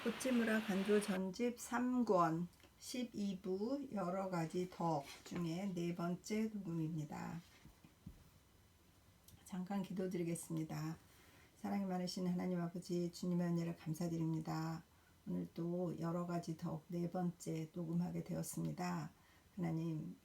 꽃지무라 간조 전집 3권 12부 여러가지 덕 중에 네 번째 녹음입니다. 잠깐 기도드리겠습니다. 사랑이 많으신 하나님 아버지, 주님의 은혜를 감사드립니다. 오늘도 여러가지 덕 네 번째 녹음하게 되었습니다. 하나님,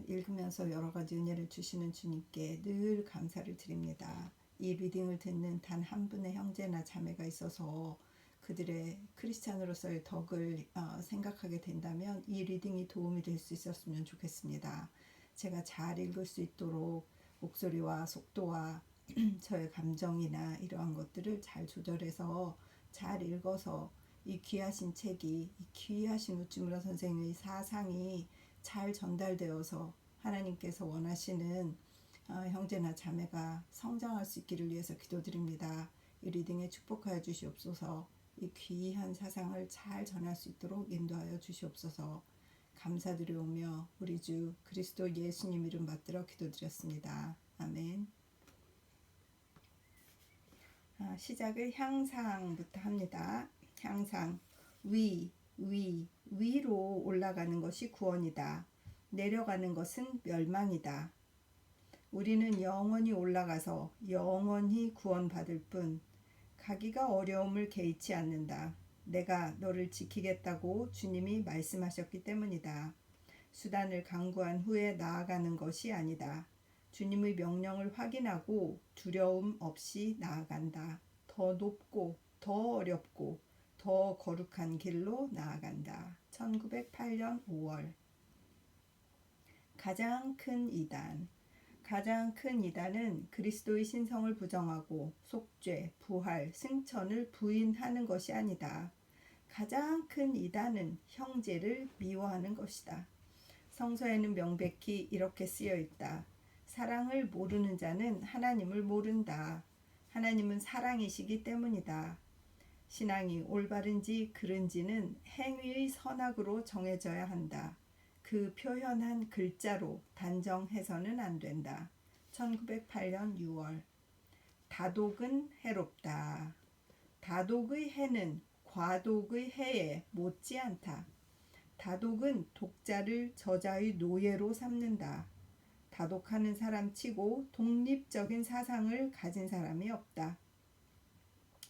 읽으면서 여러가지 은혜를 주시는 주님께 늘 감사를 드립니다. 이 리딩을 듣는 단 한 분의 형제나 자매가 있어서 그들의 크리스찬으로서의 덕을 생각하게 된다면 이 리딩이 도움이 될 수 있었으면 좋겠습니다. 제가 잘 읽을 수 있도록 목소리와 속도와 저의 감정이나 이러한 것들을 잘 조절해서 잘 읽어서 이 귀하신 책이, 이 귀하신 우찌무라 선생의 사상이 잘 전달되어서 하나님께서 원하시는 형제나 자매가 성장할 수 있기를 위해서 기도드립니다. 이 리딩에 축복하여 주시옵소서. 이 귀한 사상을 잘 전할 수 있도록 인도하여 주시옵소서. 감사드리오며 우리 주 그리스도 예수님 이름 받들어 기도드렸습니다. 아멘. 시작을 향상부터 합니다. 향상. 위로 올라가는 것이 구원이다. 내려가는 것은 멸망이다. 우리는 영원히 올라가서 영원히 구원받을 뿐 가기가 어려움을 개의치 않는다. 내가 너를 지키겠다고 주님이 말씀하셨기 때문이다. 수단을 강구한 후에 나아가는 것이 아니다. 주님의 명령을 확인하고 두려움 없이 나아간다. 더 높고 더 어렵고 더 거룩한 길로 나아간다. 1908년 5월. 가장 큰 이단. 가장 큰 이단은 그리스도의 신성을 부정하고 속죄, 부활, 승천을 부인하는 것이 아니다. 가장 큰 이단은 형제를 미워하는 것이다. 성서에는 명백히 이렇게 쓰여 있다. 사랑을 모르는 자는 하나님을 모른다. 하나님은 사랑이시기 때문이다. 신앙이 올바른지 그른지는 행위의 선악으로 정해져야 한다. 그 표현한 글자로 단정해서는 안 된다. 1908년 6월. 다독은 해롭다. 다독의 해는 과독의 해에 못지않다. 다독은 독자를 저자의 노예로 삼는다. 다독하는 사람 치고 독립적인 사상을 가진 사람이 없다.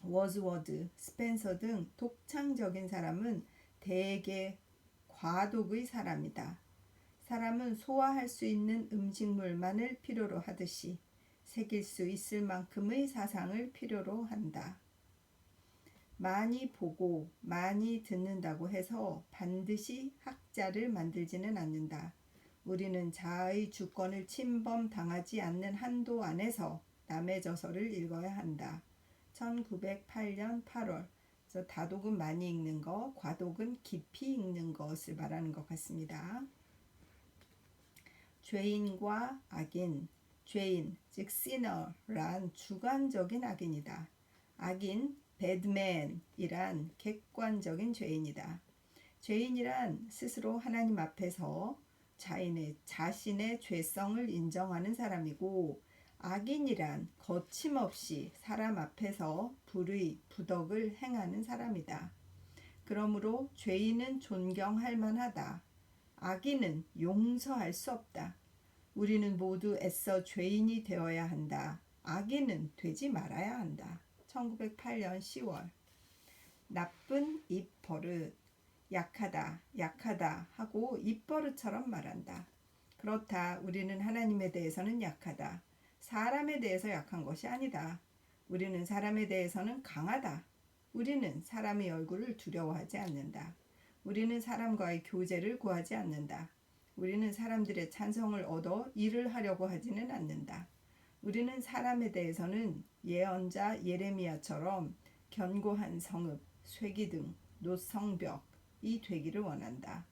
워즈워드, 스펜서 등 독창적인 사람은 대개 과독의 사람이다. 사람은 소화할 수 있는 음식물만을 필요로 하듯이 새길 수 있을 만큼의 사상을 필요로 한다. 많이 보고 많이 듣는다고 해서 반드시 학자를 만들지는 않는다. 우리는 자아의 주권을 침범당하지 않는 한도 안에서 남의 저서를 읽어야 한다. 1908년 8월. 그래서 다독은 많이 읽는 것, 과독은 깊이 읽는 것을 말하는 것 같습니다. 죄인과 악인. 죄인, 즉 sinner란 주관적인 악인이다. 악인, badman이란 객관적인 죄인이다. 죄인이란 스스로 하나님 앞에서 자신의 죄성을 인정하는 사람이고, 악인이란 거침없이 사람 앞에서 불의, 부덕을 행하는 사람이다. 그러므로 죄인은 존경할 만하다. 악인은 용서할 수 없다. 우리는 모두 애써 죄인이 되어야 한다. 악인은 되지 말아야 한다. 1908년 10월. 나쁜 입버릇. 약하다, 약하다 하고 입버릇처럼 말한다. 그렇다. 우리는 하나님에 대해서는 약하다. 사람에 대해서 약한 것이 아니다. 우리는 사람에 대해서는 강하다. 우리는 사람의 얼굴을 두려워하지 않는다. 우리는 사람과의 교제를 구하지 않는다. 우리는 사람들의 찬성을 얻어 일을 하려고 하지는 않는다. 우리는 사람에 대해서는 예언자 예레미야처럼 견고한 성읍, 쇠기 등 노성벽이 되기를 원한다.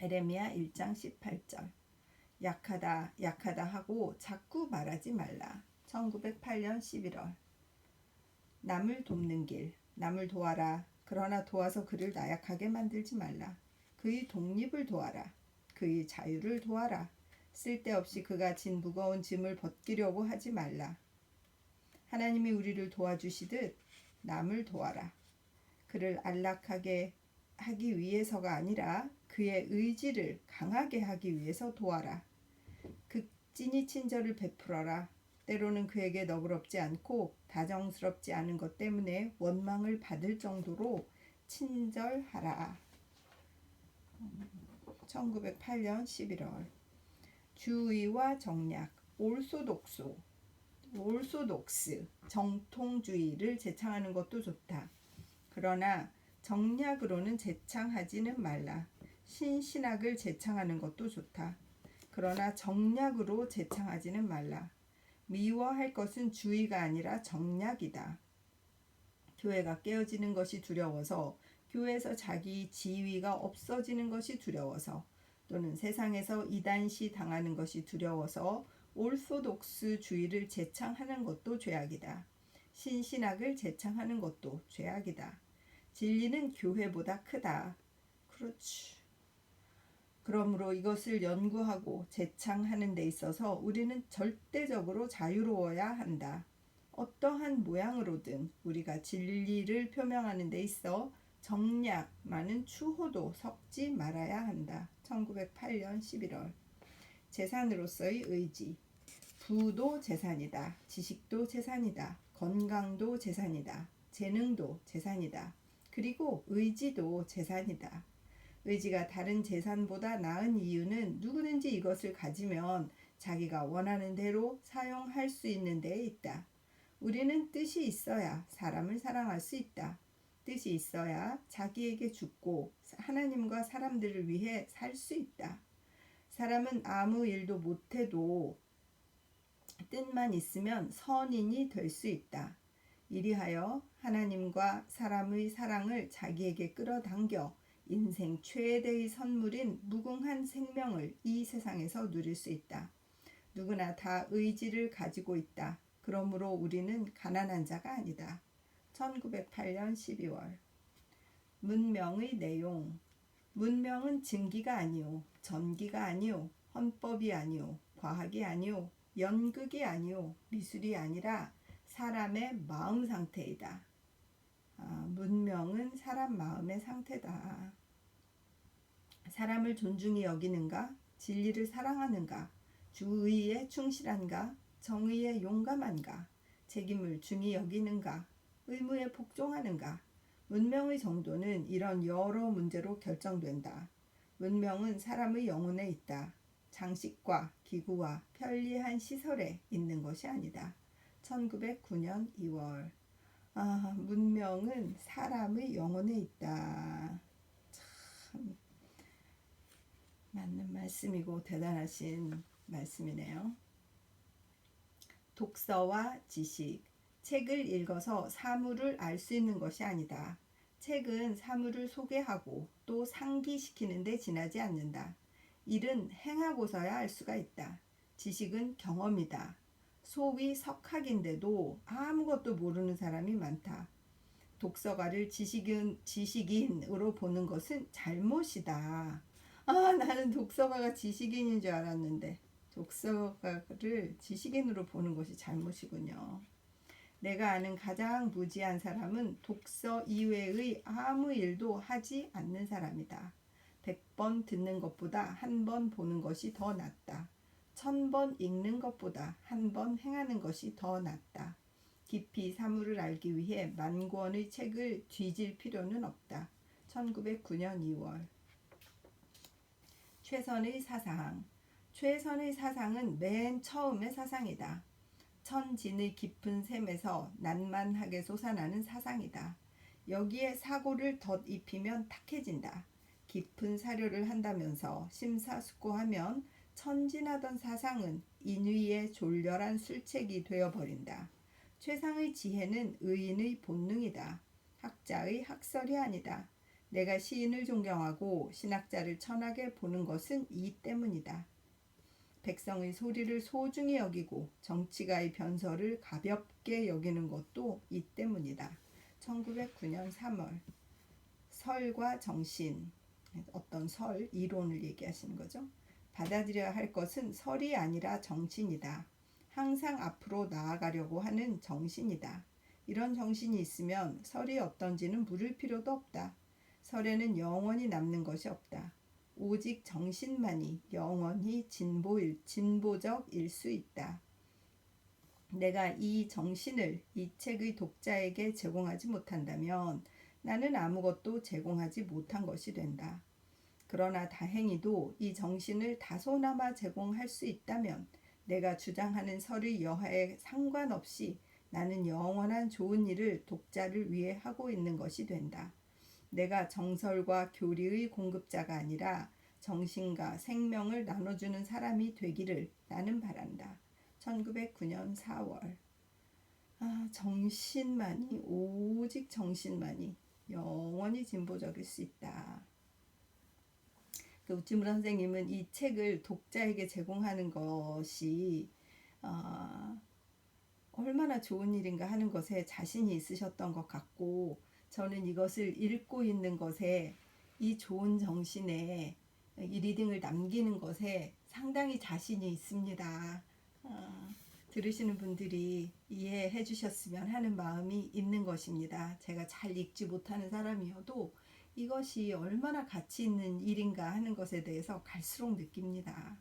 예레미야 1장 18절. 약하다, 약하다 하고 자꾸 말하지 말라. 1908년 11월. 남을 돕는 길. 남을 도와라. 그러나 도와서 그를 나약하게 만들지 말라. 그의 독립을 도와라. 그의 자유를 도와라. 쓸데없이 그가 진 무거운 짐을 벗기려고 하지 말라. 하나님이 우리를 도와주시듯 남을 도와라. 그를 안락하게 하기 위해서가 아니라 그의 의지를 강하게 하기 위해서 도와라. 극진히 친절을 베풀어라. 때로는 그에게 너그럽지 않고 다정스럽지 않은 것 때문에 원망을 받을 정도로 친절하라. 1908년 11월. 주의와 정략, 올소독스, 정통주의를 제창하는 것도 좋다. 그러나 정략으로는 제창하지는 말라. 신신학을 제창하는 것도 좋다. 그러나 정략으로 제창하지는 말라. 미워할 것은 주의가 아니라 정략이다. 교회가 깨어지는 것이 두려워서, 교회에서 자기 지위가 없어지는 것이 두려워서, 또는 세상에서 이단시 당하는 것이 두려워서 올소독스 주의를 제창하는 것도 죄악이다. 신신학을 제창하는 것도 죄악이다. 진리는 교회보다 크다. 그렇지. 그러므로 이것을 연구하고 제창하는 데 있어서 우리는 절대적으로 자유로워야 한다. 어떠한 모양으로든 우리가 진리를 표명하는 데 있어 정략, 많은 추호도 섞지 말아야 한다. 1908년 11월. 재산으로서의 의지. 부도 재산이다. 지식도 재산이다. 건강도 재산이다. 재능도 재산이다. 그리고 의지도 재산이다. 의지가 다른 재산보다 나은 이유는 누구든지 이것을 가지면 자기가 원하는 대로 사용할 수 있는 데에 있다. 우리는 뜻이 있어야 사람을 사랑할 수 있다. 뜻이 있어야 자기에게 죽고 하나님과 사람들을 위해 살 수 있다. 사람은 아무 일도 못해도 뜻만 있으면 선인이 될 수 있다. 이리하여 하나님과 사람의 사랑을 자기에게 끌어당겨 인생 최대의 선물인 무궁한 생명을 이 세상에서 누릴 수 있다. 누구나 다 의지를 가지고 있다. 그러므로 우리는 가난한 자가 아니다. 1908년 12월. 문명의 내용. 문명은 증기가 아니오, 전기가 아니오, 헌법이 아니오, 과학이 아니오, 연극이 아니오, 미술이 아니라 사람의 마음 상태이다. 문명은 사람 마음의 상태다. 사람을 존중히 여기는가? 진리를 사랑하는가? 주의에 충실한가? 정의에 용감한가? 책임을 중히 여기는가? 의무에 복종하는가? 문명의 정도는 이런 여러 문제로 결정된다. 문명은 사람의 영혼에 있다. 장식과 기구와 편리한 시설에 있는 것이 아니다. 1909년 2월. 문명은 사람의 영혼에 있다. 참 맞는 말씀이고 대단하신 말씀이네요. 독서와 지식. 책을 읽어서 사물을 알 수 있는 것이 아니다. 책은 사물을 소개하고 또 상기시키는 데 지나지 않는다. 일은 행하고서야 알 수가 있다. 지식은 경험이다. 소위 석학인데도 아무것도 모르는 사람이 많다. 독서가를 지식인으로 보는 것은 잘못이다. 나는 독서가가 지식인인 줄 알았는데 독서가를 지식인으로 보는 것이 잘못이군요. 내가 아는 가장 무지한 사람은 독서 이외의 아무 일도 하지 않는 사람이다. 100번 듣는 것보다 1번 보는 것이 더 낫다. 1000번 읽는 것보다 1번 행하는 것이 더 낫다. 깊이 사물을 알기 위해 만권의 책을 뒤질 필요는 없다. 1909년 2월. 최선의 사상. 최선의 사상은 맨 처음의 사상이다. 천진의 깊은 샘에서 난만하게 솟아나는 사상이다. 여기에 사고를 덧입히면 탁해진다. 깊은 사료를 한다면서 심사숙고하면 천진하던 사상은 인위의 졸렬한 술책이 되어버린다. 최상의 지혜는 의인의 본능이다. 학자의 학설이 아니다. 내가 시인을 존경하고 신학자를 천하게 보는 것은 이 때문이다. 백성의 소리를 소중히 여기고 정치가의 변설을 가볍게 여기는 것도 이 때문이다. 1909년 3월. 설과 정신. 어떤 설, 이론을 얘기하시는 거죠. 받아들여야 할 것은 설이 아니라 정신이다. 항상 앞으로 나아가려고 하는 정신이다. 이런 정신이 있으면 설이 어떤지는 물을 필요도 없다. 설에는 영원히 남는 것이 없다. 오직 정신만이 영원히 진보적일 수 있다. 내가 이 정신을 이 책의 독자에게 제공하지 못한다면 나는 아무것도 제공하지 못한 것이 된다. 그러나 다행히도 이 정신을 다소나마 제공할 수 있다면 내가 주장하는 설의 여하에 상관없이 나는 영원한 좋은 일을 독자를 위해 하고 있는 것이 된다. 내가 정설과 교리의 공급자가 아니라 정신과 생명을 나눠주는 사람이 되기를 나는 바란다. 1909년 4월. 정신만이, 오직 정신만이 영원히 진보적일 수 있다. 우찌무라 선생님은 이 책을 독자에게 제공하는 것이 얼마나 좋은 일인가 하는 것에 자신이 있으셨던 것 같고, 저는 이것을 읽고 있는 것에, 이 좋은 정신에 이 리딩을 남기는 것에 상당히 자신이 있습니다. 들으시는 분들이 이해해 주셨으면 하는 마음이 있는 것입니다. 제가 잘 읽지 못하는 사람이어도 이것이 얼마나 가치 있는 일인가 하는 것에 대해서 갈수록 느낍니다.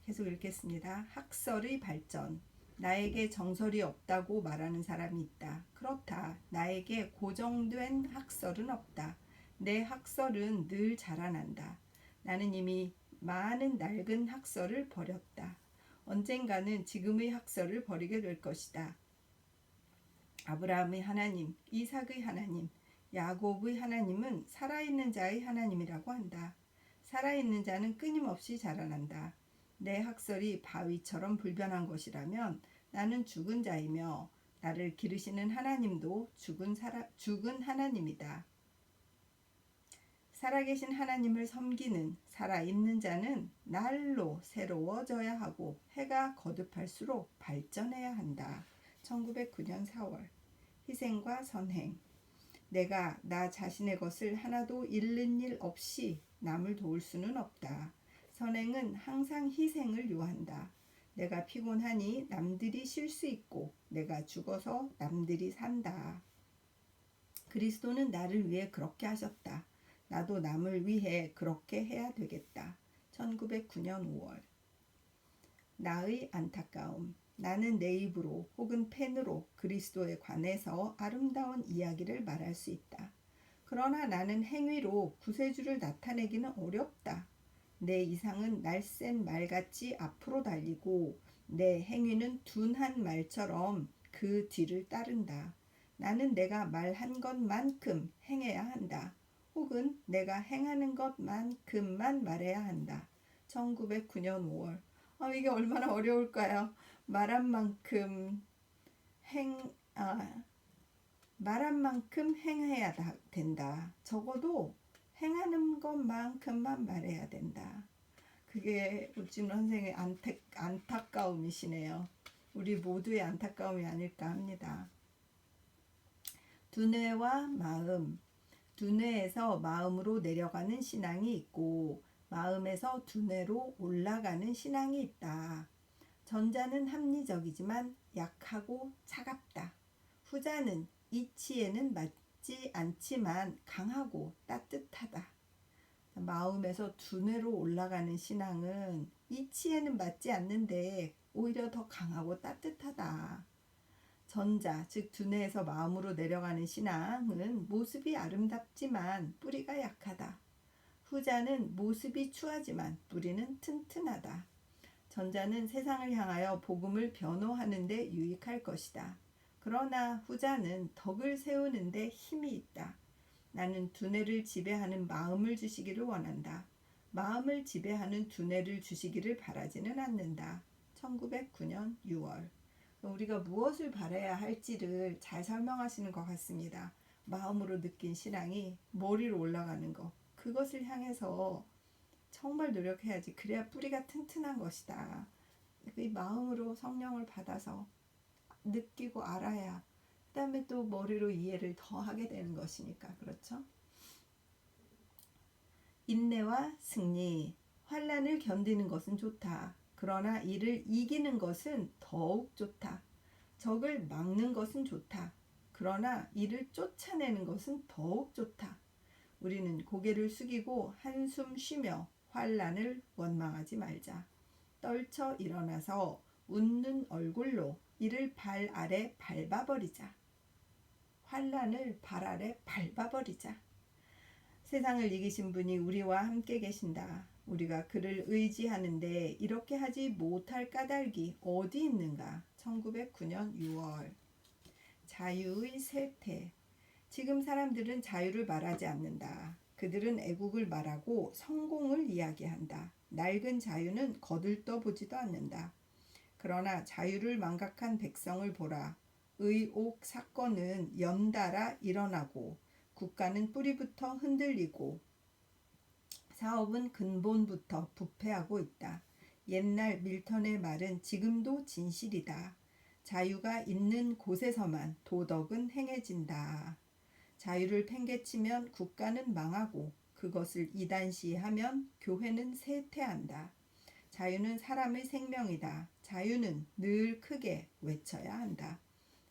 계속 읽겠습니다. 학설의 발전. 나에게 정설이 없다고 말하는 사람이 있다. 그렇다. 나에게 고정된 학설은 없다. 내 학설은 늘 자라난다. 나는 이미 많은 낡은 학설을 버렸다. 언젠가는 지금의 학설을 버리게 될 것이다. 아브라함의 하나님, 이삭의 하나님, 야곱의 하나님은 살아있는 자의 하나님이라고 한다. 살아있는 자는 끊임없이 자라난다. 내 학설이 바위처럼 불변한 것이라면 나는 죽은 자이며 나를 기르시는 하나님도 죽은 하나님이다. 살아계신 하나님을 섬기는 살아있는 자는 날로 새로워져야 하고 해가 거듭할수록 발전해야 한다. 1909년 4월. 희생과 선행. 내가 나 자신의 것을 하나도 잃는 일 없이 남을 도울 수는 없다. 선행은 항상 희생을 요한다. 내가 피곤하니 남들이 쉴 수 있고 내가 죽어서 남들이 산다. 그리스도는 나를 위해 그렇게 하셨다. 나도 남을 위해 그렇게 해야 되겠다. 1909년 5월. 나의 안타까움. 나는 내 입으로 혹은 펜으로 그리스도에 관해서 아름다운 이야기를 말할 수 있다. 그러나 나는 행위로 구세주를 나타내기는 어렵다. 내 이상은 날쌘 말같이 앞으로 달리고 내 행위는 둔한 말처럼 그 뒤를 따른다. 나는 내가 말한 것만큼 행해야 한다. 혹은 내가 행하는 것만큼만 말해야 한다. 1909년 5월. 이게 얼마나 어려울까요? 말한 만큼 행해야 된다. 적어도 행하는 것만큼만 말해야 된다. 그게 울진 선생의 안타까움이시네요. 우리 모두의 안타까움이 아닐까 합니다. 두뇌와 마음. 두뇌에서 마음으로 내려가는 신앙이 있고 마음에서 두뇌로 올라가는 신앙이 있다. 전자는 합리적이지만 약하고 차갑다. 후자는 이치에는 맞지 않지만 강하고 따뜻하다. 마음에서 두뇌로 올라가는 신앙은 이치에는 맞지 않는데 오히려 더 강하고 따뜻하다. 전자, 즉 두뇌에서 마음으로 내려가는 신앙은 모습이 아름답지만 뿌리가 약하다. 후자는 모습이 추하지만 뿌리는 튼튼하다. 전자는 세상을 향하여 복음을 변호하는 데 유익할 것이다. 그러나 후자는 덕을 세우는 데 힘이 있다. 나는 두뇌를 지배하는 마음을 주시기를 원한다. 마음을 지배하는 두뇌를 주시기를 바라지는 않는다. 1909년 6월. 우리가 무엇을 바라야 할지를 잘 설명하시는 것 같습니다. 마음으로 느낀 신앙이 머리로 올라가는 것. 그것을 향해서 정말 노력해야지. 그래야 뿌리가 튼튼한 것이다. 이 마음으로 성령을 받아서 느끼고 알아야 그 다음에 또 머리로 이해를 더 하게 되는 것이니까. 그렇죠? 인내와 승리. 환난을 견디는 것은 좋다. 그러나 이를 이기는 것은 더욱 좋다. 적을 막는 것은 좋다. 그러나 이를 쫓아내는 것은 더욱 좋다. 우리는 고개를 숙이고 한숨 쉬며 환난을 원망하지 말자. 떨쳐 일어나서 웃는 얼굴로 이를 발 아래 밟아버리자. 환난을 발 아래 밟아버리자. 세상을 이기신 분이 우리와 함께 계신다. 우리가 그를 의지하는데 이렇게 하지 못할 까닭이 어디 있는가? 1909년 6월. 자유의 쇠퇴. 지금 사람들은 자유를 말하지 않는다. 그들은 애국을 말하고 성공을 이야기한다. 낡은 자유는 거들떠보지도 않는다. 그러나 자유를 망각한 백성을 보라. 의옥 사건은 연달아 일어나고 국가는 뿌리부터 흔들리고 사업은 근본부터 부패하고 있다. 옛날 밀턴의 말은 지금도 진실이다. 자유가 있는 곳에서만 도덕은 행해진다. 자유를 팽개치면 국가는 망하고 그것을 이단시하면 교회는 쇠퇴한다. 자유는 사람의 생명이다. 자유는 늘 크게 외쳐야 한다.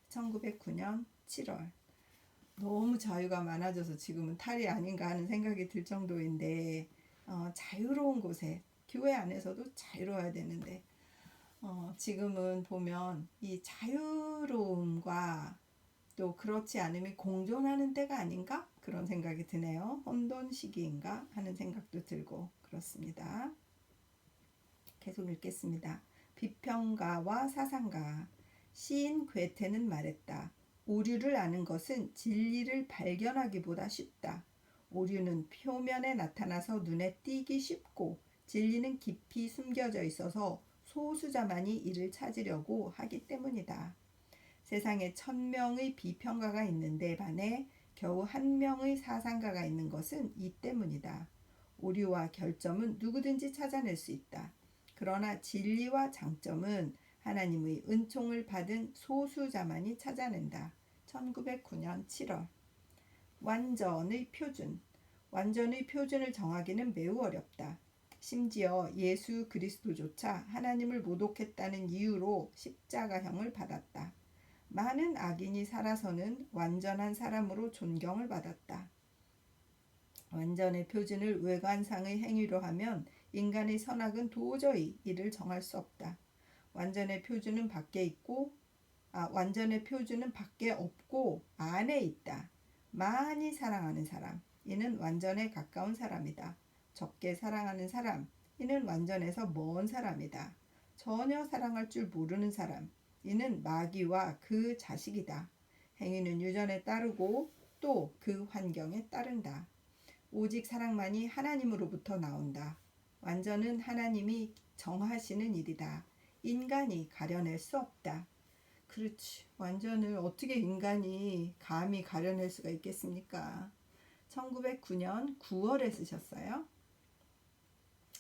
1909년 7월. 너무 자유가 많아져서 지금은 탈이 아닌가 하는 생각이 들 정도인데 자유로운 곳에 교회 안에서도 자유로워야 되는데 지금은 보면 이 자유로움과 또 그렇지 않음이 공존하는 때가 아닌가 그런 생각이 드네요. 혼돈 시기인가 하는 생각도 들고 그렇습니다. 계속 읽겠습니다. 비평가와 사상가. 시인 괴테는 말했다. 오류를 아는 것은 진리를 발견하기보다 쉽다. 오류는 표면에 나타나서 눈에 띄기 쉽고 진리는 깊이 숨겨져 있어서 소수자만이 이를 찾으려고 하기 때문이다. 세상에 1000명의 비평가가 있는데 반해 겨우 1명의 사상가가 있는 것은 이 때문이다. 오류와 결점은 누구든지 찾아낼 수 있다. 그러나 진리와 장점은 하나님의 은총을 받은 소수자만이 찾아낸다. 1909년 7월. 완전의 표준. 완전의 표준을 정하기는 매우 어렵다. 심지어 예수 그리스도조차 하나님을 모독했다는 이유로 십자가형을 받았다. 많은 악인이 살아서는 완전한 사람으로 존경을 받았다. 완전의 표준을 외관상의 행위로 하면 인간의 선악은 도저히 이를 정할 수 없다. 완전의 표준은 밖에 없고 안에 있다. 많이 사랑하는 사람, 이는 완전에 가까운 사람이다. 적게 사랑하는 사람, 이는 완전에서 먼 사람이다. 전혀 사랑할 줄 모르는 사람, 이는 마귀와 그 자식이다. 행위는 유전에 따르고 또 그 환경에 따른다. 오직 사랑만이 하나님으로부터 나온다. 완전은 하나님이 정하시는 일이다. 인간이 가려낼 수 없다. 그렇지. 완전을 어떻게 인간이 감히 가려낼 수가 있겠습니까? 1909년 9월에 쓰셨어요.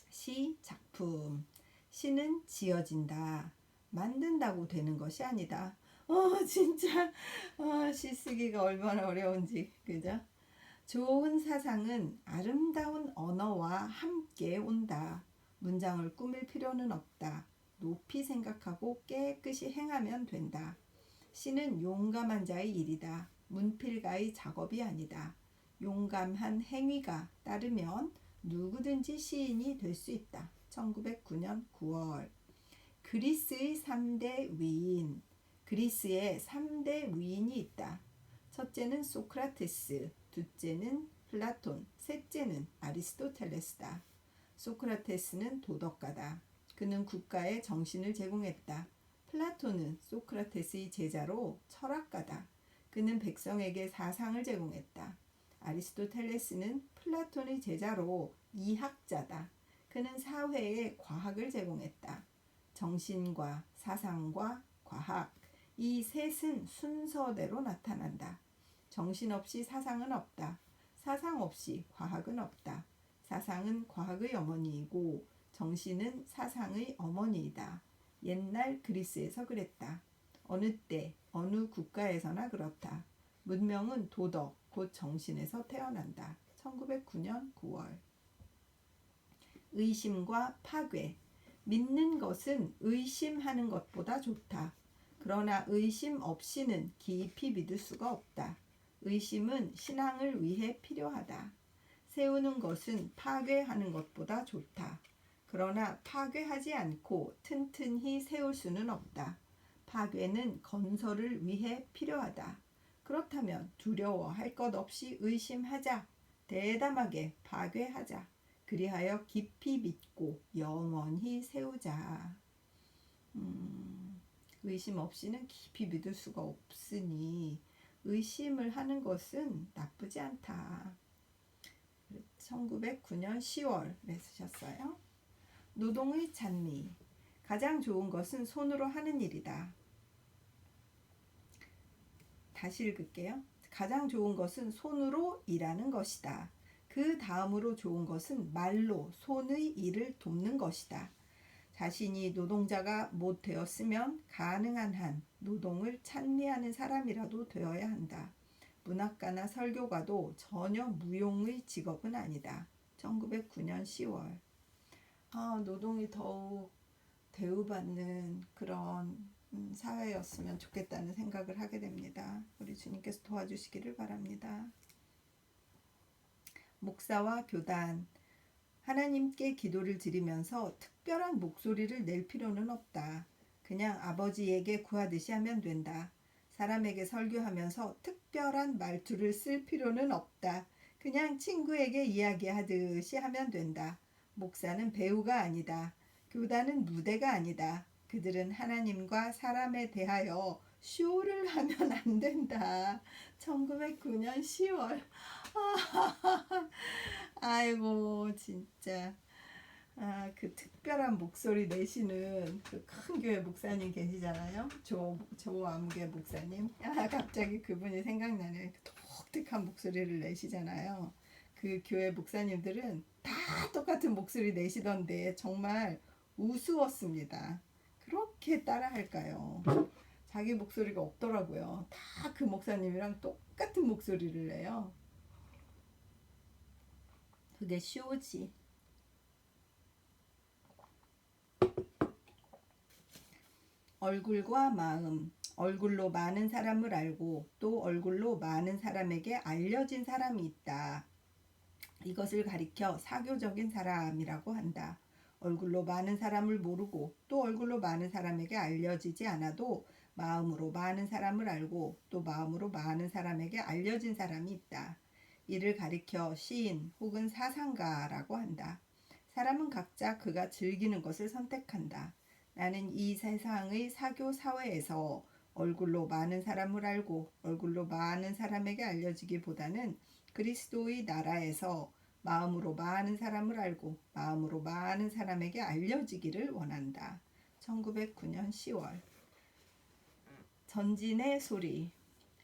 시 작품. 시는 지어진다. 만든다고 되는 것이 아니다. 진짜 시 쓰기가 얼마나 어려운지 그죠? 좋은 사상은 아름다운 언어와 함께 온다. 문장을 꾸밀 필요는 없다. 높이 생각하고 깨끗이 행하면 된다. 시는 용감한 자의 일이다. 문필가의 작업이 아니다. 용감한 행위가 따르면 누구든지 시인이 될 수 있다. 1909년 9월. 그리스의 3대 위인. 그리스에 3대 위인이 있다. 첫째는 소크라테스, 둘째는 플라톤, 셋째는 아리스토텔레스다. 소크라테스는 도덕가다. 그는 국가에 정신을 제공했다. 플라톤은 소크라테스의 제자로 철학가다. 그는 백성에게 사상을 제공했다. 아리스토텔레스는 플라톤의 제자로 이학자다. 그는 사회에 과학을 제공했다. 정신과 사상과 과학, 이 셋은 순서대로 나타난다. 정신 없이 사상은 없다. 사상 없이 과학은 없다. 사상은 과학의 어머니이고 정신은 사상의 어머니이다. 옛날 그리스에서 그랬다. 어느 때 어느 국가에서나 그렇다. 문명은 도덕 곧 정신에서 태어난다. 1909년 9월. 의심과 파괴. 믿는 것은 의심하는 것보다 좋다. 그러나 의심 없이는 깊이 믿을 수가 없다. 의심은 신앙을 위해 필요하다. 세우는 것은 파괴하는 것보다 좋다. 그러나 파괴하지 않고 튼튼히 세울 수는 없다. 파괴는 건설을 위해 필요하다. 그렇다면 두려워할 것 없이 의심하자. 대담하게 파괴하자. 그리하여 깊이 믿고 영원히 세우자. 의심 없이는 깊이 믿을 수가 없으니 의심을 하는 것은 나쁘지 않다. 1909년 10월에 쓰셨어요. 노동의 찬미. 가장 좋은 것은 손으로 하는 일이다. 다시 읽을게요. 가장 좋은 것은 손으로 일하는 것이다. 그 다음으로 좋은 것은 말로 손의 일을 돕는 것이다. 자신이 노동자가 못 되었으면 가능한 한 노동을 찬미하는 사람이라도 되어야 한다. 문학가나 설교가도 전혀 무용의 직업은 아니다. 1909년 10월. 노동이 더욱 대우받는 그런 사회였으면 좋겠다는 생각을 하게 됩니다. 우리 주님께서 도와주시기를 바랍니다. 목사와 교단. 하나님께 기도를 드리면서 특별한 목소리를 낼 필요는 없다. 그냥 아버지에게 구하듯이 하면 된다. 사람에게 설교하면서 특별한 말투를 쓸 필요는 없다. 그냥 친구에게 이야기하듯이 하면 된다. 목사는 배우가 아니다. 교단은 무대가 아니다. 그들은 하나님과 사람에 대하여 쇼를 하면 안 된다. 1909년 10월. 아이고 진짜. 그 특별한 목소리 내시는 그 큰 교회 목사님 계시잖아요. 조암계 목사님. 갑자기 그분이 생각나네. 독특한 목소리를 내시잖아요. 그 교회 목사님들은 다 똑같은 목소리 내시던데 정말 우스웠습니다. 그렇게 따라할까요? 자기 목소리가 없더라고요. 다 그 목사님이랑 똑같은 목소리를 내요. 그게 쇼지. 얼굴과 마음. 얼굴로 많은 사람을 알고 또 얼굴로 많은 사람에게 알려진 사람이 있다. 이것을 가리켜 사교적인 사람이라고 한다. 얼굴로 많은 사람을 모르고 또 얼굴로 많은 사람에게 알려지지 않아도 마음으로 많은 사람을 알고 또 마음으로 많은 사람에게 알려진 사람이 있다. 이를 가리켜 시인 혹은 사상가라고 한다. 사람은 각자 그가 즐기는 것을 선택한다. 나는 이 세상의 사교 사회에서 얼굴로 많은 사람을 알고 얼굴로 많은 사람에게 알려지기보다는 그리스도의 나라에서 마음으로 많은 사람을 알고 마음으로 많은 사람에게 알려지기를 원한다. 1909년 10월. 전진의 소리.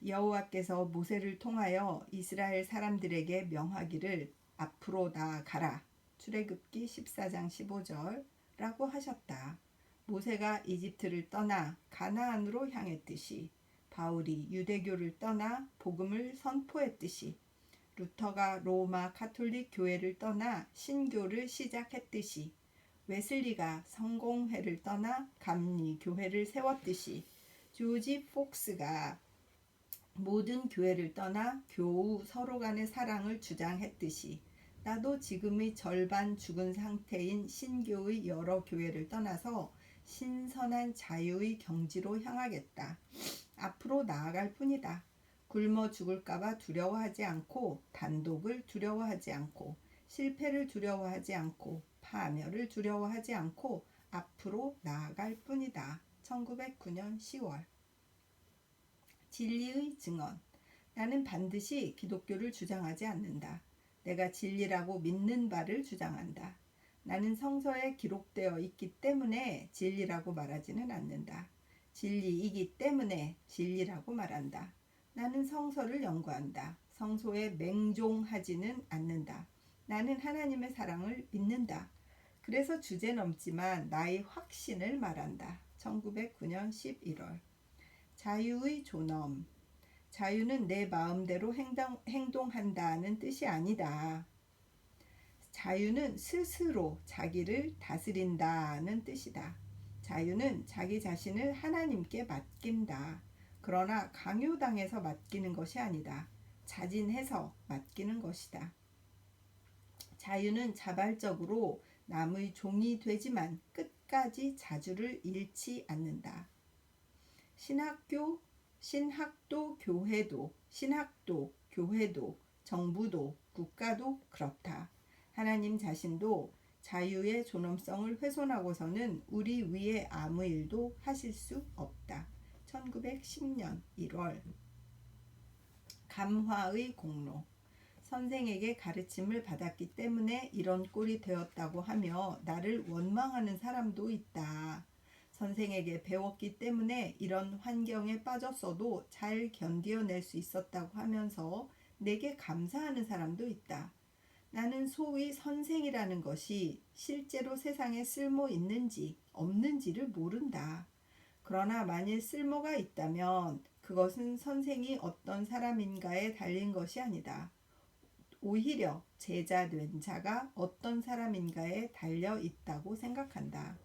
여호와께서 모세를 통하여 이스라엘 사람들에게 명하기를 앞으로 나아가라. 출애굽기 14장 15절라고 하셨다. 모세가 이집트를 떠나 가나안으로 향했듯이 바울이 유대교를 떠나 복음을 선포했듯이 루터가 로마 가톨릭 교회를 떠나 신교를 시작했듯이 웨슬리가 성공회를 떠나 감리 교회를 세웠듯이 조지 폭스가 모든 교회를 떠나 교우 서로 간의 사랑을 주장했듯이 나도 지금의 절반 죽은 상태인 신교의 여러 교회를 떠나서 신선한 자유의 경지로 향하겠다. 앞으로 나아갈 뿐이다. 굶어 죽을까봐 두려워하지 않고 단독을 두려워하지 않고 실패를 두려워하지 않고 파멸을 두려워하지 않고 앞으로 나아갈 뿐이다. 1909년 10월. 진리의 증언. 나는 반드시 기독교를 주장하지 않는다. 내가 진리라고 믿는 바를 주장한다. 나는 성서에 기록되어 있기 때문에 진리라고 말하지는 않는다. 진리이기 때문에 진리라고 말한다. 나는 성서를 연구한다. 성소에 맹종하지는 않는다. 나는 하나님의 사랑을 믿는다. 그래서 주제넘지만 나의 확신을 말한다. 1909년 11월. 자유의 존엄. 자유는 내 마음대로 행동한다는 뜻이 아니다. 자유는 스스로 자기를 다스린다는 뜻이다. 자유는 자기 자신을 하나님께 맡긴다. 그러나 강요당해서 맡기는 것이 아니다. 자진해서 맡기는 것이다. 자유는 자발적으로 남의 종이 되지만 끝까지 자주를 잃지 않는다. 신학도, 교회도, 정부도, 국가도 그렇다. 하나님 자신도 자유의 존엄성을 훼손하고서는 우리 위에 아무 일도 하실 수 없다. 1910년 1월. 감화의 공로. 선생에게 가르침을 받았기 때문에 이런 꼴이 되었다고 하며 나를 원망하는 사람도 있다. 선생에게 배웠기 때문에 이런 환경에 빠졌어도 잘 견뎌낼 수 있었다고 하면서 내게 감사하는 사람도 있다. 나는 소위 선생이라는 것이 실제로 세상에 쓸모 있는지 없는지를 모른다. 그러나 만일 쓸모가 있다면 그것은 선생이 어떤 사람인가에 달린 것이 아니다. 오히려 제자 된 자가 어떤 사람인가에 달려 있다고 생각한다.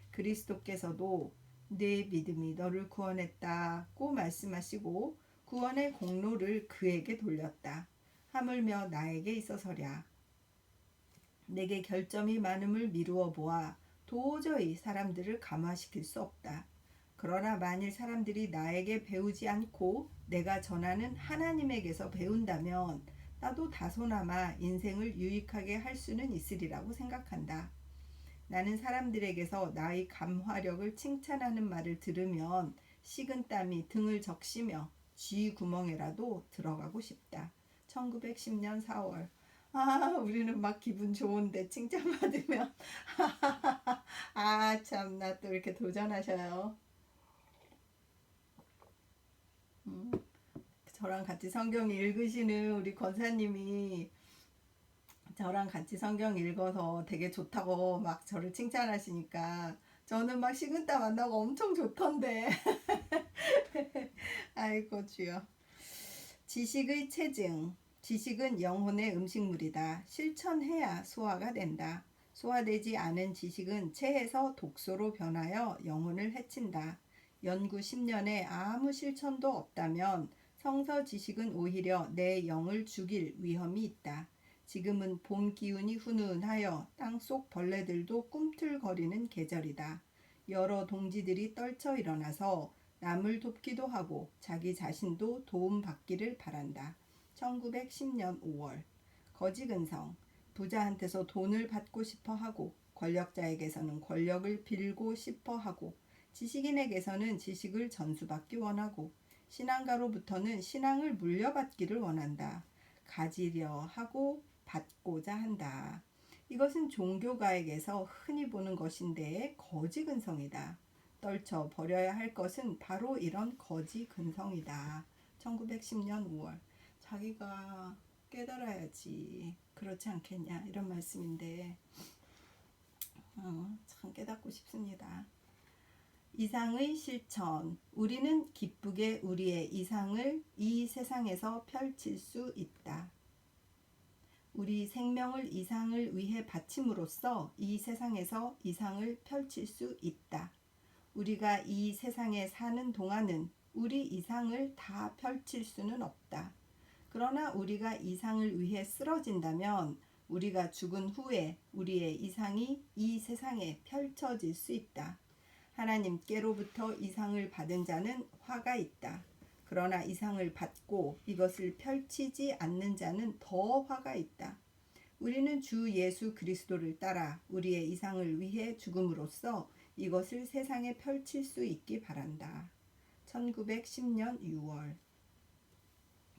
그리스도께서도 내 믿음이 너를 구원했다고 말씀하시고 구원의 공로를 그에게 돌렸다. 하물며 나에게 있어서랴. 내게 결점이 많음을 미루어 보아 도저히 사람들을 감화시킬 수 없다. 그러나 만일 사람들이 나에게 배우지 않고 내가 전하는 하나님에게서 배운다면 나도 다소나마 인생을 유익하게 할 수는 있으리라고 생각한다. 나는 사람들에게서 나의 감화력을 칭찬하는 말을 들으면 식은땀이 등을 적시며 쥐 구멍에라도 들어가고 싶다. 1910년 4월. 우리는 막 기분 좋은데 칭찬받으면 참나 또 이렇게 도전하셔요. 저랑 같이 성경 읽으시는 우리 권사님이 저랑 같이 성경 읽어서 되게 좋다고 막 저를 칭찬하시니까 저는 막 식은땀 안 나고 엄청 좋던데. 아이고 주여. 지식의 체증. 지식은 영혼의 음식물이다. 실천해야 소화가 된다. 소화되지 않은 지식은 체해서 독소로 변하여 영혼을 해친다. 연구 10년에 아무 실천도 없다면 성서 지식은 오히려 내 영을 죽일 위험이 있다. 지금은 봄 기운이 훈훈하여 땅속 벌레들도 꿈틀거리는 계절이다. 여러 동지들이 떨쳐 일어나서 남을 돕기도 하고 자기 자신도 도움받기를 바란다. 1910년 5월. 거지근성. 부자한테서 돈을 받고 싶어 하고 권력자에게서는 권력을 빌고 싶어 하고 지식인에게서는 지식을 전수받기 원하고 신앙가로부터는 신앙을 물려받기를 원한다. 가지려 하고 받고자 한다. 이것은 종교가에게서 흔히 보는 것인데 거지근성이다. 떨쳐 버려야 할 것은 바로 이런 거지근성이다. 1910년 5월. 자기가 깨달아야지 그렇지 않겠냐 이런 말씀인데 참 깨닫고 싶습니다. 이상의 실천. 우리는 기쁘게 우리의 이상을 이 세상에서 펼칠 수 있다. 우리 생명을 이상을 위해 바침으로써 이 세상에서 이상을 펼칠 수 있다. 우리가 이 세상에 사는 동안은 우리 이상을 다 펼칠 수는 없다. 그러나 우리가 이상을 위해 쓰러진다면 우리가 죽은 후에 우리의 이상이 이 세상에 펼쳐질 수 있다. 하나님께로부터 이상을 받은 자는 화가 있다. 그러나 이상을 받고 이것을 펼치지 않는 자는 더 화가 있다. 우리는 주 예수 그리스도를 따라 우리의 이상을 위해 죽음으로써 이것을 세상에 펼칠 수 있기 바란다. 1910년 6월.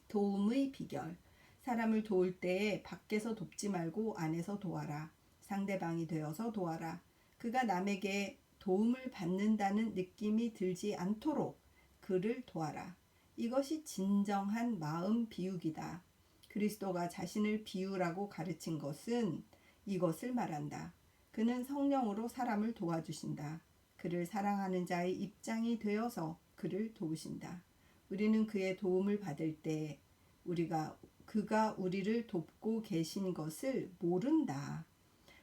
도움의 비결. 사람을 도울 때에 밖에서 돕지 말고 안에서 도와라. 상대방이 되어서 도와라. 그가 남에게 도움을 받는다는 느낌이 들지 않도록 그를 도와라. 이것이 진정한 마음 비우기다. 그리스도가 자신을 비우라고 가르친 것은 이것을 말한다. 그는 성령으로 사람을 도와주신다. 그를 사랑하는 자의 입장이 되어서 그를 도우신다. 우리는 그의 도움을 받을 때 그가 우리를 돕고 계신 것을 모른다.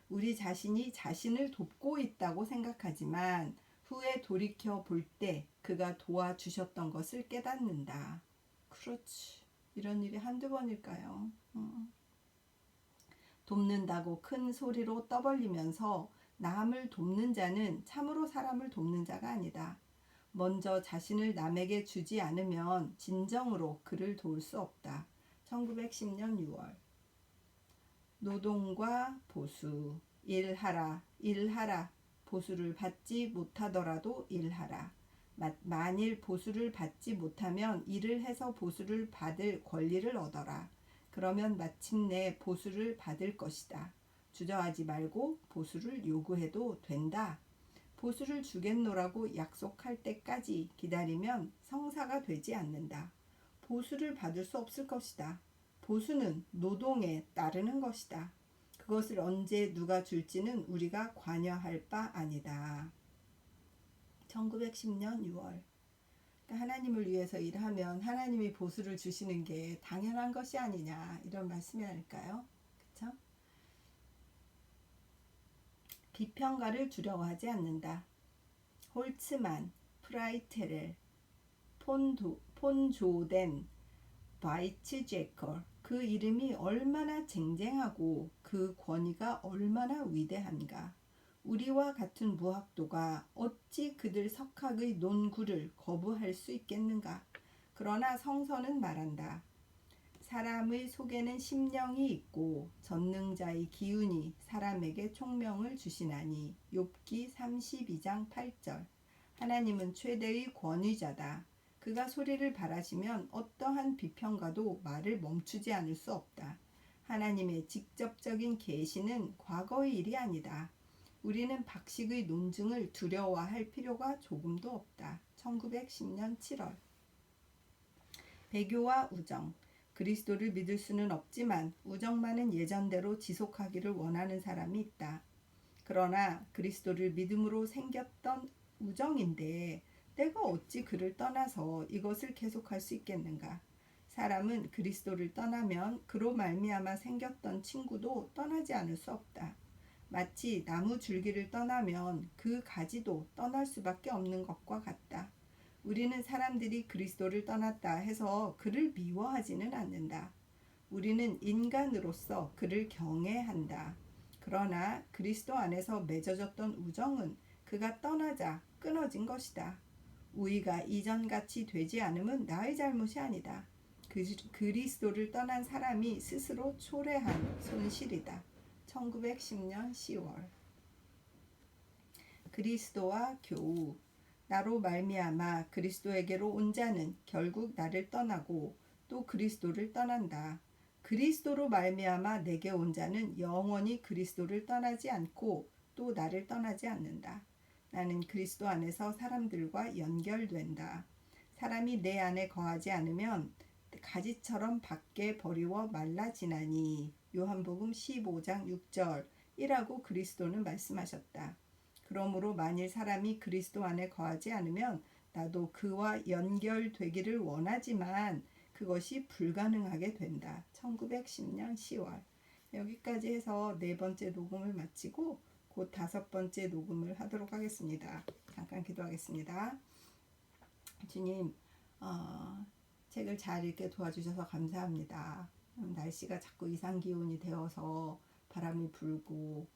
우리 자신이 자신을 돕고 있다고 생각하지만 후에 돌이켜 볼 때 그가 도와주셨던 것을 깨닫는다. 그렇지. 이런 일이 한두 번일까요? 돕는다고 큰 소리로 떠벌리면서 남을 돕는 자는 참으로 사람을 돕는 자가 아니다. 먼저 자신을 남에게 주지 않으면 진정으로 그를 도울 수 없다. 1910년 6월. 노동과 보수. 일하라, 일하라. 보수를 받지 못하더라도 일하라. 만일 보수를 받지 못하면 일을 해서 보수를 받을 권리를 얻어라. 그러면 마침내 보수를 받을 것이다. 주저하지 말고 보수를 요구해도 된다. 보수를 주겠노라고 약속할 때까지 기다리면 성사가 되지 않는다. 보수를 받을 수 없을 것이다. 보수는 노동에 따르는 것이다. 그것을 언제 누가 줄지는 우리가 관여할 바 아니다. 1910년 6월. 그러니까 하나님을 위해서 일하면 하나님이 보수를 주시는 게 당연한 것이 아니냐, 이런 말씀이 아닐까요? 그렇죠? 비평가를 두려워하지 않는다. 홀츠만, 프라이테렐, 폰조덴, 바이츠제커. 그 이름이 얼마나 쟁쟁하고 그 권위가 얼마나 위대한가. 우리와 같은 무학도가 어찌 그들 석학의 논구를 거부할 수 있겠는가. 그러나 성서는 말한다. 사람의 속에는 심령이 있고 전능자의 기운이 사람에게 총명을 주시나니. 욥기 32장 8절. 하나님은 최대의 권위자다. 그가 소리를 발하시면 어떠한 비평가도 말을 멈추지 않을 수 없다. 하나님의 직접적인 계시는 과거의 일이 아니다. 우리는 박식의 논증을 두려워할 필요가 조금도 없다. 1910년 7월. 배교와 우정. 그리스도를 믿을 수는 없지만 우정만은 예전대로 지속하기를 원하는 사람이 있다. 그러나 그리스도를 믿음으로 생겼던 우정인데 내가 어찌 그를 떠나서 이것을 계속할 수 있겠는가. 사람은 그리스도를 떠나면 그로 말미암아 생겼던 친구도 떠나지 않을 수 없다. 마치 나무 줄기를 떠나면 그 가지도 떠날 수밖에 없는 것과 같다. 우리는 사람들이 그리스도를 떠났다 해서 그를 미워하지는 않는다. 우리는 인간으로서 그를 경외한다. 그러나 그리스도 안에서 맺어졌던 우정은 그가 떠나자 끊어진 것이다. 우리가 이전같이 되지 않음은 나의 잘못이 아니다. 그리스도를 떠난 사람이 스스로 초래한 손실이다. 1910년 10월. 그리스도와 교우. 나로 말미암아 그리스도에게로 온 자는 결국 나를 떠나고 또 그리스도를 떠난다. 그리스도로 말미암아 내게 온 자는 영원히 그리스도를 떠나지 않고 또 나를 떠나지 않는다. 나는 그리스도 안에서 사람들과 연결된다. 사람이 내 안에 거하지 않으면 가지처럼 밖에 버리워 말라지나니. 요한복음 15장 6절 이라고 그리스도는 말씀하셨다. 그러므로 만일 사람이 그리스도 안에 거하지 않으면 나도 그와 연결되기를 원하지만 그것이 불가능하게 된다. 1910년 10월. 여기까지 해서 네 번째 녹음을 마치고 곧 다섯 번째 녹음을 하도록 하겠습니다. 잠깐 기도하겠습니다. 주님, 책을 잘 읽게 도와주셔서 감사합니다. 날씨가 자꾸 이상기온이 되어서 바람이 불고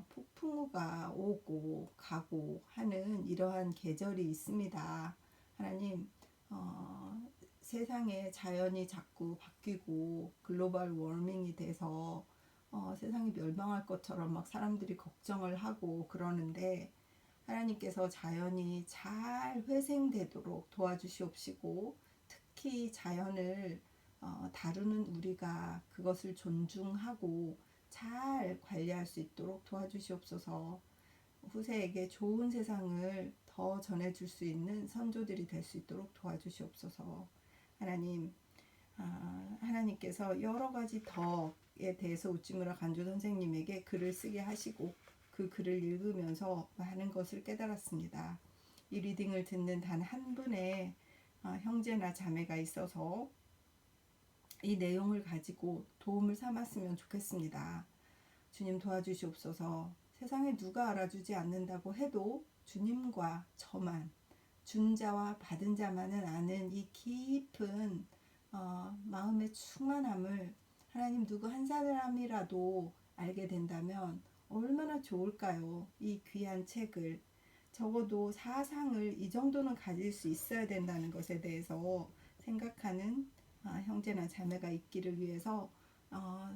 폭풍우가 오고 가고 하는 이러한 계절이 있습니다. 하나님, 세상에 자연이 자꾸 바뀌고 글로벌 워밍이 돼서 세상이 멸망할 것처럼 막 사람들이 걱정을 하고 그러는데 하나님께서 자연이 잘 회생되도록 도와주시옵시고 특히 자연을 다루는 우리가 그것을 존중하고 잘 관리할 수 있도록 도와주시옵소서. 후세에게 좋은 세상을 더 전해줄 수 있는 선조들이 될 수 있도록 도와주시옵소서. 하나님, 하나님께서 여러 가지 덕에 대해서 우찌무라 간조 선생님에게 글을 쓰게 하시고 그 글을 읽으면서 많은 것을 깨달았습니다. 이 리딩을 듣는 단 한 분의 형제나 자매가 있어서 이 내용을 가지고 도움을 삼았으면 좋겠습니다. 주님 도와주시옵소서. 세상에 누가 알아주지 않는다고 해도 주님과 저만, 준 자와 받은 자만은 아는 이 깊은 마음의 충만함을 하나님 누구 한 사람이라도 알게 된다면 얼마나 좋을까요? 이 귀한 책을 적어도 사상을 이 정도는 가질 수 있어야 된다는 것에 대해서 생각하는 형제나 자매가 있기를 위해서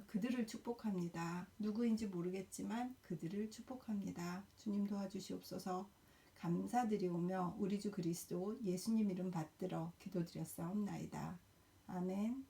그들을 축복합니다. 누구인지 모르겠지만 그들을 축복합니다. 주님 도와주시옵소서. 감사드리오며 우리 주 그리스도 예수님 이름 받들어 기도드렸사옵나이다. 아멘.